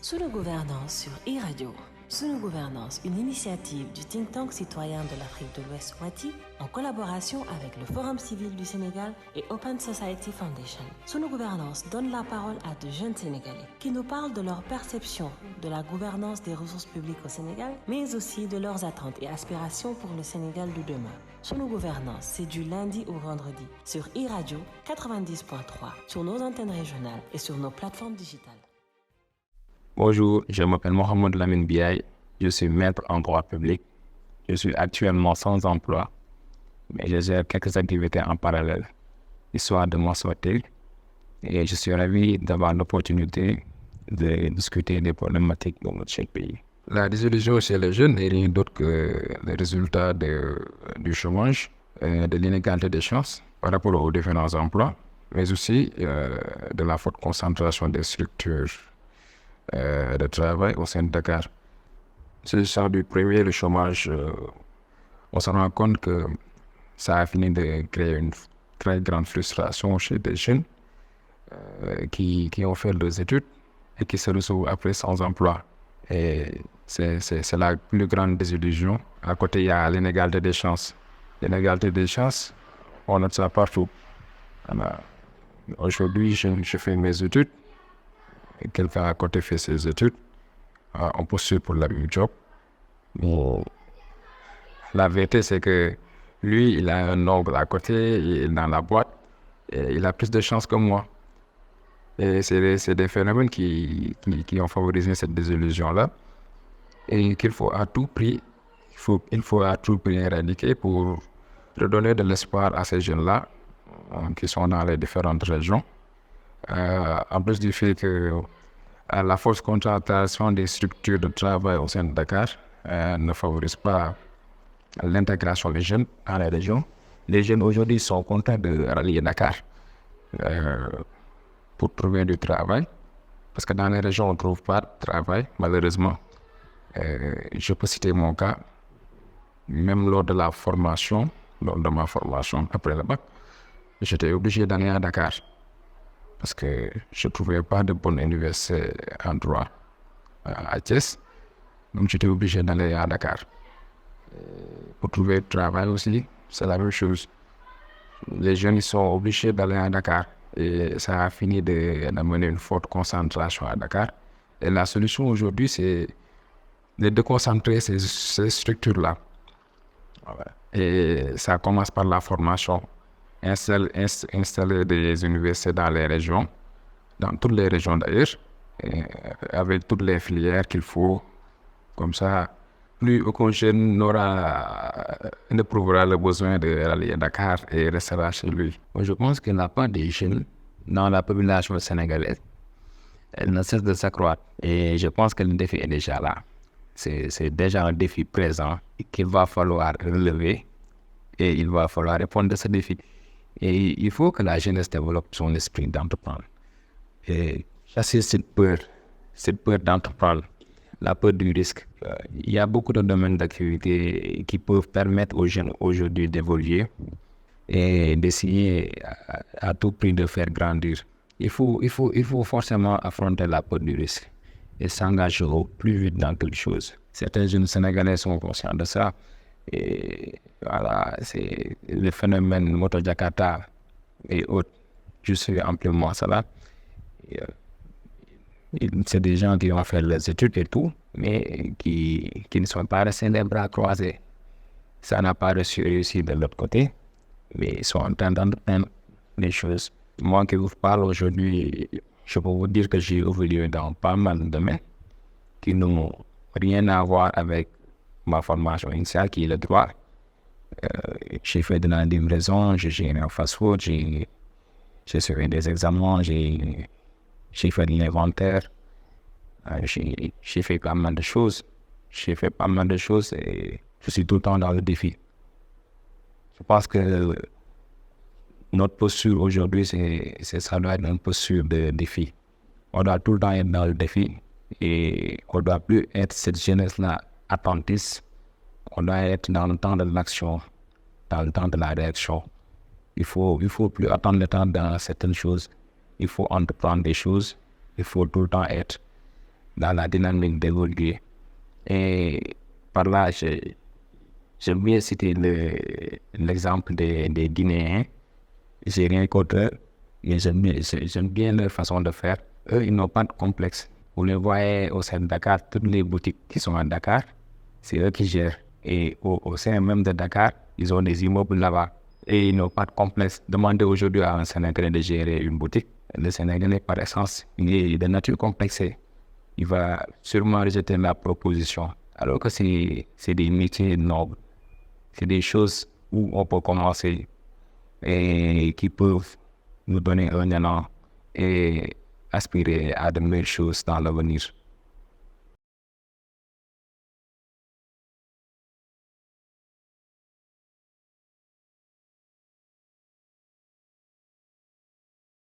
Sous nos gouvernances sur e-Radio. Sous nos gouvernances, une initiative du think tank citoyen de l'Afrique de l'Ouest WATI en collaboration avec le Forum civil du Sénégal et Open Society Foundation. Sous nos gouvernances donne la parole à de jeunes Sénégalais qui nous parlent de leur perception de la gouvernance des ressources publiques au Sénégal, mais aussi de leurs attentes et aspirations pour le Sénégal de demain. Sous nos gouvernances, c'est du lundi au vendredi sur e-Radio 90.3, sur nos antennes régionales et sur nos plateformes digitales. Bonjour, je m'appelle Mohamed Lamine Biaye, je suis maître en droit public. Je suis actuellement sans emploi, mais je gère quelques activités en parallèle, histoire de m'en sortir. Et je suis ravi d'avoir l'opportunité de discuter des problématiques de notre cher pays. La désillusion chez les jeunes n'est rien d'autre que le résultat du chômage, de l'inégalité des chances par rapport aux différents emplois, mais aussi de la forte concentration des structures de travail au sein de Dakar. C'est le sort du premier, le chômage, on se rend compte que ça a fini de créer une très grande frustration chez des jeunes qui ont fait leurs études et qui se retrouvent après sans emploi. Et c'est la plus grande désillusion. À côté, il y a l'inégalité des chances. L'inégalité des chances, on note ça partout. Alors, aujourd'hui, je fais mes études. Quelqu'un à côté fait ses études, on postule pour le même job. Mais la vérité, c'est que lui, il a un nombre à côté, il est dans la boîte, et il a plus de chance que moi. Et c'est des phénomènes qui ont favorisé cette désillusion-là, et qu'il faut à tout prix, éradiquer pour redonner de l'espoir à ces jeunes-là qui sont dans les différentes régions. En plus du fait que la force concentration des structures de travail au sein de Dakar ne favorise pas l'intégration des jeunes dans les régions. Les jeunes aujourd'hui sont contents de rallier Dakar pour trouver du travail, parce que dans les régions on ne trouve pas de travail, malheureusement. Je peux citer mon cas, même lors de ma formation après le bac, j'étais obligé d'aller à Dakar. Parce que je ne trouvais pas de bonne université en droit à Thiès. Donc j'étais obligé d'aller à Dakar. Pour trouver du travail aussi, c'est la même chose. Les jeunes ils sont obligés d'aller à Dakar. Et ça a fini d'amener une forte concentration à Dakar. Et la solution aujourd'hui, c'est de déconcentrer ces structures-là. Et ça commence par la formation. Installer des universités dans les régions, dans toutes les régions d'ailleurs, avec toutes les filières qu'il faut. Comme ça, plus aucun jeune n'éprouvera le besoin de aller à Dakar et restera chez lui. Je pense que la part des jeunes dans la population sénégalaise, elle ne cesse de s'accroître. Et je pense que le défi est déjà là. C'est déjà un défi présent qu'il va falloir relever et il va falloir répondre à ce défi. Et il faut que la jeunesse développe son esprit d'entreprendre. Et chasser cette peur d'entreprendre, la peur du risque. Il y a beaucoup de domaines d'activité qui peuvent permettre aux jeunes aujourd'hui d'évoluer et d'essayer à tout prix de faire grandir. Il faut forcément affronter la peur du risque et s'engager au plus vite dans quelque chose. Certains jeunes Sénégalais sont conscients de ça. Et voilà, c'est le phénomène Moto Jakarta et autres. Je suis amplement cela. C'est des gens qui ont fait les études et tout, mais qui ne sont pas restés les bras croisés. Ça n'a pas réussi de l'autre côté, mais ils sont en train d'entendre les choses. Moi qui vous parle aujourd'hui, je peux vous dire que j'ai évolué dans pas mal de domaines qui n'ont rien à voir avec ma formation initiale qui est le droit. J'ai fait de la livraison, j'ai géré un fast-food, j'ai suivi des examens, j'ai fait de l'inventaire, j'ai fait pas mal de choses. Et je suis tout le temps dans le défi. Je pense que notre posture aujourd'hui, ça doit être une posture de défi. On doit tout le temps être dans le défi et on ne doit plus être cette jeunesse-là attentiste. On doit être dans le temps de l'action, dans le temps de la réaction. Il faut plus attendre le temps dans certaines choses. Il faut entreprendre des choses. Il faut tout le temps être dans la dynamique d'évoluer. Et par là, j'aime bien citer l'exemple des Guinéens. J'ai rien contre eux, mais j'aime bien leur façon de faire. Eux, ils n'ont pas de complexe. Vous les voyez au sein de Dakar, toutes les boutiques qui sont à Dakar, c'est eux qui gèrent. Et au sein même de Dakar, ils ont des immeubles là-bas. Et ils n'ont pas de complexe. Demandez aujourd'hui à un Sénégalais de gérer une boutique. Le Sénégalais, par essence, il est de nature complexée. Il va sûrement rejeter la proposition. Alors que c'est des métiers nobles. C'est des choses où on peut commencer et qui peuvent nous donner un élan et aspirer à de meilleures choses dans l'avenir.